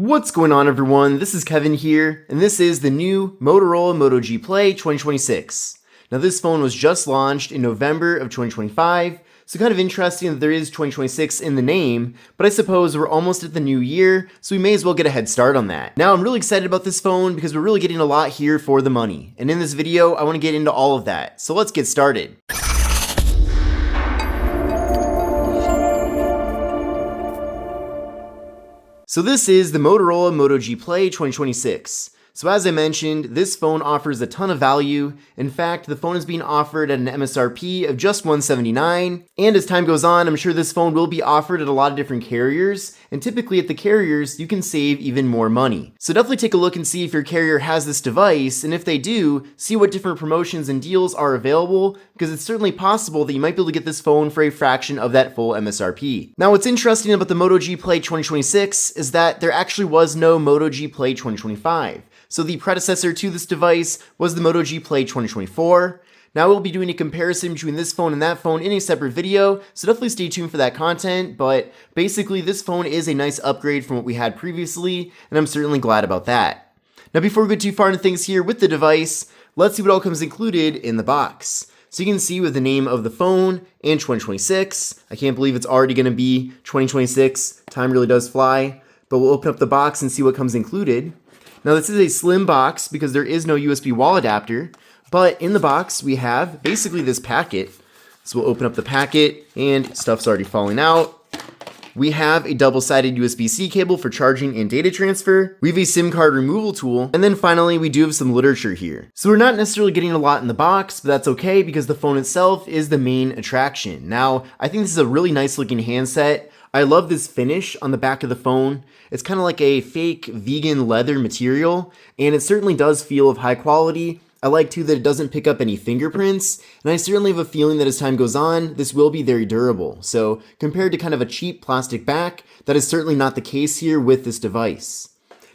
What's going on, everyone? This is Kevin here, and this is the new Motorola Moto G Play 2026. Now, this phone was just launched in November of 2025, so kind of interesting that there is 2026 in the name, but I suppose we're almost at the new year, so we may as well get a head start on that. Now, I'm really excited about this phone because we're really getting a lot here for the money, and in this video, I want to get into all of that, so let's get started. So this is the Motorola Moto G Play 2026. So as I mentioned, this phone offers a ton of value. In fact, the phone is being offered at an MSRP of just $179, and as time goes on, I'm sure this phone will be offered at a lot of different carriers, and typically at the carriers, you can save even more money. So definitely take a look and see if your carrier has this device, and if they do, see what different promotions and deals are available, because it's certainly possible that you might be able to get this phone for a fraction of that full MSRP. Now, what's interesting about the Moto G Play 2026 is that there actually was no Moto G Play 2025. So the predecessor to this device was the Moto G Play 2024. Now we'll be doing a comparison between this phone and that phone in a separate video, so definitely stay tuned for that content, but basically this phone is a nice upgrade from what we had previously, and I'm certainly glad about that. Now before we go too far into things here with the device, let's see what all comes included in the box. So you can see with the name of the phone and 2026, I can't believe it's already going to be 2026, time really does fly, but we'll open up the box and see what comes included. Now this is a slim box because there is no USB wall adapter, but in the box we have basically this packet. So we'll open up the packet and stuff's already falling out. We have a double-sided USB-C cable for charging and data transfer. We have a SIM card removal tool, and then finally we do have some literature here. So we're not necessarily getting a lot in the box, but that's okay because the phone itself is the main attraction. Now, I think this is a really nice looking handset. I love this finish on the back of the phone. It's kind of like a fake vegan leather material, and it certainly does feel of high quality. I like too that it doesn't pick up any fingerprints, and I certainly have a feeling that as time goes on, this will be very durable. So compared to kind of a cheap plastic back, that is certainly not the case here with this device.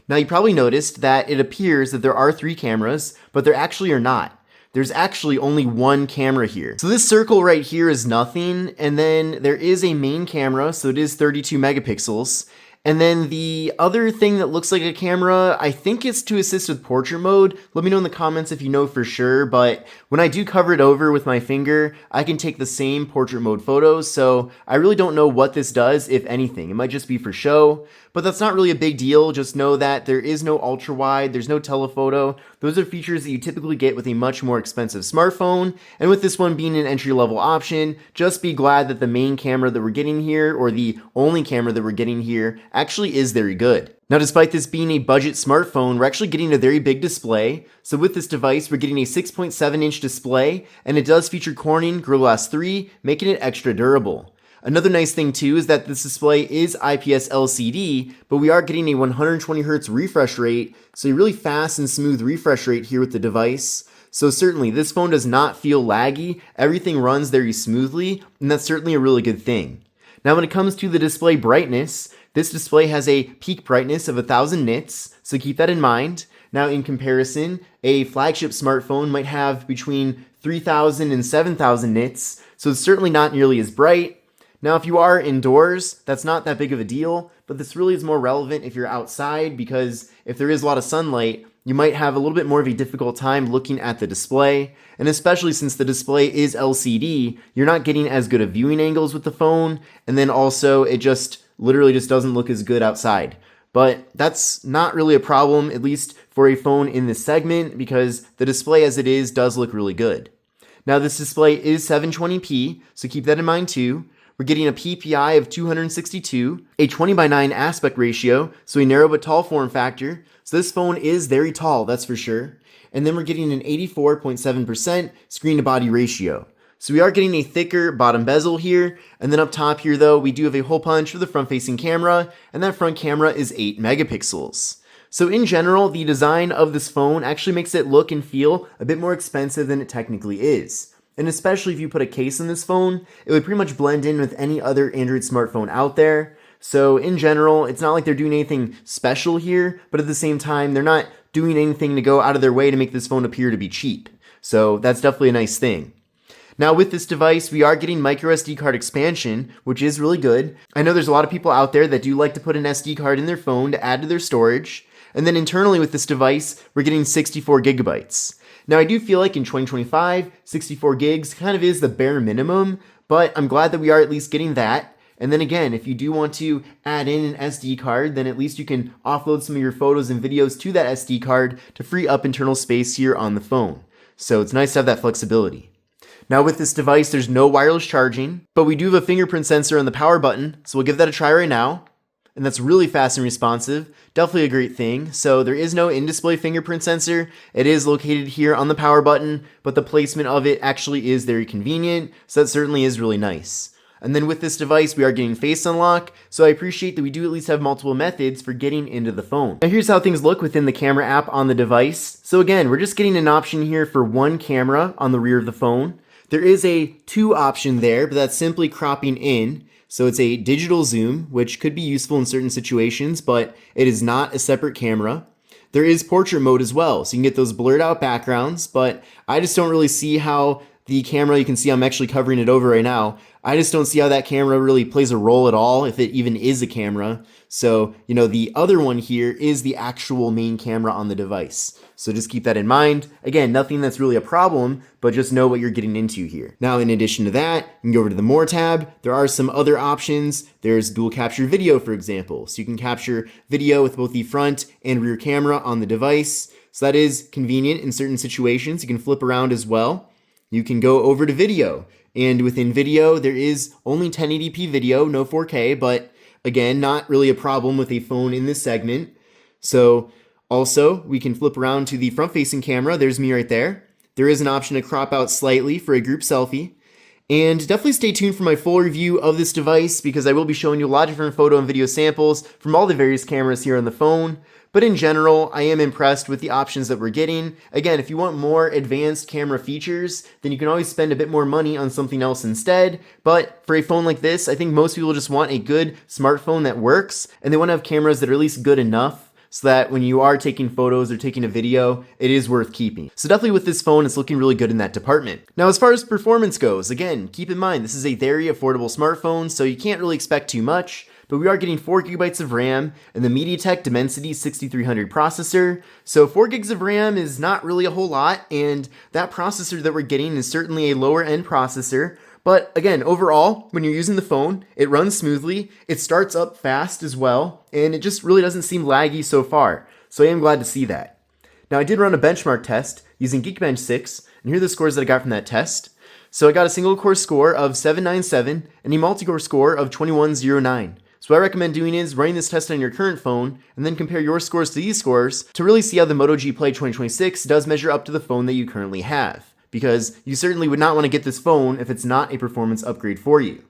Now you probably noticed that it appears that there are 3 cameras, but there actually are not. There's actually only one camera here. So this circle right here is nothing, and then there is a main camera, so it is 32 megapixels. And then the other thing that looks like a camera, I think it's to assist with portrait mode. Let me know in the comments if you know for sure, but when I do cover it over with my finger, I can take the same portrait mode photos, so I really don't know what this does, if anything. It might just be for show, but that's not really a big deal. Just know that there is no ultra wide, there's no telephoto. Those are features that you typically get with a much more expensive smartphone, and with this one being an entry-level option, just be glad that the main camera that we're getting here, or the only camera that we're getting here, actually is very good. Now, despite this being a budget smartphone, we're actually getting a very big display. So with this device, we're getting a 6.7-inch display, and it does feature Corning Gorilla Glass 3, making it extra durable. Another nice thing too is that this display is IPS LCD, but we are getting a 120Hz refresh rate, so a really fast and smooth refresh rate here with the device. So certainly, this phone does not feel laggy, everything runs very smoothly, and that's certainly a really good thing. Now when it comes to the display brightness, this display has a peak brightness of 1000 nits, so keep that in mind. Now in comparison, a flagship smartphone might have between 3000 and 7000 nits, so it's certainly not nearly as bright. Now if you are indoors, that's not that big of a deal, but this really is more relevant if you're outside, because if there is a lot of sunlight, you might have a little bit more of a difficult time looking at the display, and especially since the display is LCD, you're not getting as good of viewing angles with the phone, and then also it literally just doesn't look as good outside. But that's not really a problem, at least for a phone in this segment, because the display as it is does look really good. Now this display is 720p, so keep that in mind too. We're getting a PPI of 262, a 20:9 aspect ratio, so a narrow but tall form factor. So this phone is very tall, that's for sure. And then we're getting an 84.7% screen to body ratio. So we are getting a thicker bottom bezel here, and then up top here though, we do have a hole punch for the front facing camera, and that front camera is 8 megapixels. So in general, the design of this phone actually makes it look and feel a bit more expensive than it technically is. And especially if you put a case in this phone, it would pretty much blend in with any other Android smartphone out there. So in general, it's not like they're doing anything special here, but at the same time, they're not doing anything to go out of their way to make this phone appear to be cheap. So that's definitely a nice thing. Now with this device, we are getting micro SD card expansion, which is really good. I know there's a lot of people out there that do like to put an SD card in their phone to add to their storage. And then internally with this device, we're getting 64 gigabytes. Now I do feel like in 2025, 64 gigs kind of is the bare minimum, but I'm glad that we are at least getting that. And then again, if you do want to add in an SD card, then at least you can offload some of your photos and videos to that SD card to free up internal space here on the phone. So it's nice to have that flexibility. Now with this device, there's no wireless charging, but we do have a fingerprint sensor on the power button, so we'll give that a try right now. And that's really fast and responsive, definitely a great thing. So there is no in-display fingerprint sensor. It is located here on the power button, but the placement of it actually is very convenient, so that certainly is really nice. And then with this device, we are getting face unlock, so I appreciate that we do at least have multiple methods for getting into the phone. Now here's how things look within the camera app on the device. So again, we're just getting an option here for one camera on the rear of the phone. There is a 2 option there, but that's simply cropping in. So it's a digital zoom, which could be useful in certain situations, but it is not a separate camera. There is portrait mode as well, so you can get those blurred out backgrounds, but I just don't really see how the camera, you can see I'm actually covering it over right now, I just don't see how that camera really plays a role at all, if it even is a camera. So, the other one here is the actual main camera on the device. So just keep that in mind. Again, nothing that's really a problem, but just know what you're getting into here. Now, in addition to that, you can go over to the More tab. There are some other options. There's dual capture video, for example. So you can capture video with both the front and rear camera on the device. So that is convenient in certain situations. You can flip around as well. You can go over to video. And within video, there is only 1080p video, no 4K, but again, not really a problem with a phone in this segment. So also, we can flip around to the front-facing camera. There's me right there. There is an option to crop out slightly for a group selfie. And definitely stay tuned for my full review of this device because I will be showing you a lot of different photo and video samples from all the various cameras here on the phone. But in general, I am impressed with the options that we're getting. Again, if you want more advanced camera features, then you can always spend a bit more money on something else instead. But for a phone like this, I think most people just want a good smartphone that works, and they want to have cameras that are at least good enough so that when you are taking photos or taking a video, it is worth keeping. So definitely with this phone, it's looking really good in that department. Now, as far as performance goes, again, keep in mind, this is a very affordable smartphone, so you can't really expect too much, but we are getting 4 gigabytes of RAM and the MediaTek Dimensity 6300 processor. So 4 gigs of RAM is not really a whole lot, and that processor that we're getting is certainly a lower end processor. But again, overall, when you're using the phone, it runs smoothly, it starts up fast as well, and it just really doesn't seem laggy so far. So I am glad to see that. Now I did run a benchmark test using Geekbench 6, and here are the scores that I got from that test. So I got a single core score of 797 and a multi-core score of 2109. So what I recommend doing is running this test on your current phone and then compare your scores to these scores to really see how the Moto G Play 2026 does measure up to the phone that you currently have. Because you certainly would not want to get this phone if it's not a performance upgrade for you.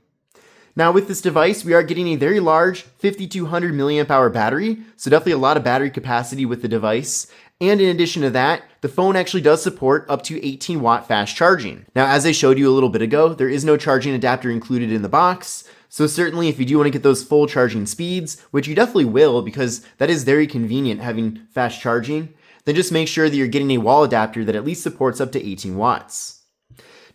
Now with this device, we are getting a very large 5200 milliamp hour battery, so definitely a lot of battery capacity with the device. And in addition to that, the phone actually does support up to 18 watt fast charging. Now, as I showed you a little bit ago, there is no charging adapter included in the box. So certainly if you do want to get those full charging speeds, which you definitely will because that is very convenient having fast charging, then just make sure that you're getting a wall adapter that at least supports up to 18 watts.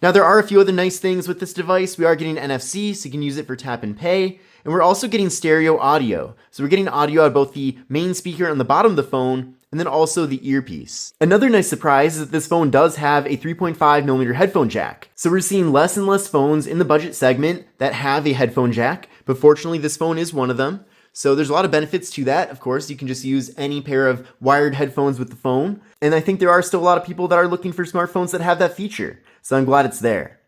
Now there are a few other nice things with this device. We are getting NFC, so you can use it for tap and pay, and we're also getting stereo audio. So we're getting audio out of both the main speaker on the bottom of the phone, and then also the earpiece. Another nice surprise is that this phone does have a 3.5mm headphone jack. So we're seeing less and less phones in the budget segment that have a headphone jack, but fortunately this phone is one of them. So there's a lot of benefits to that. Of course, you can just use any pair of wired headphones with the phone. And I think there are still a lot of people that are looking for smartphones that have that feature. So I'm glad it's there.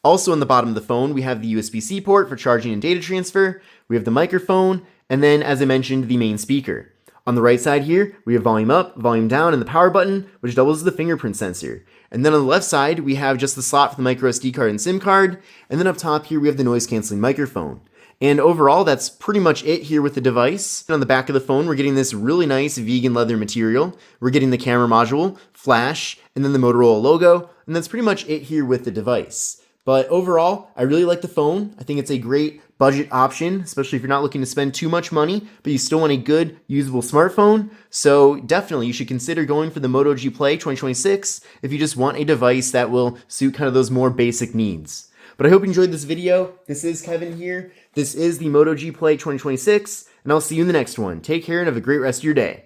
Also on the bottom of the phone, we have the USB-C port for charging and data transfer. We have the microphone, and then as I mentioned, the main speaker. On the right side here, we have volume up, volume down, and the power button, which doubles as the fingerprint sensor. And then on the left side, we have just the slot for the micro SD card and SIM card. And then up top here, we have the noise canceling microphone. And overall, that's pretty much it here with the device. And on the back of the phone, we're getting this really nice vegan leather material. We're getting the camera module, flash, and then the Motorola logo. And that's pretty much it here with the device. But overall, I really like the phone. I think it's a great budget option, especially if you're not looking to spend too much money, but you still want a good, usable smartphone. So definitely you should consider going for the Moto G Play 2026 if you just want a device that will suit kind of those more basic needs. But I hope you enjoyed this video. This is Kevin here. This is the Moto G Play 2026, and I'll see you in the next one. Take care and have a great rest of your day.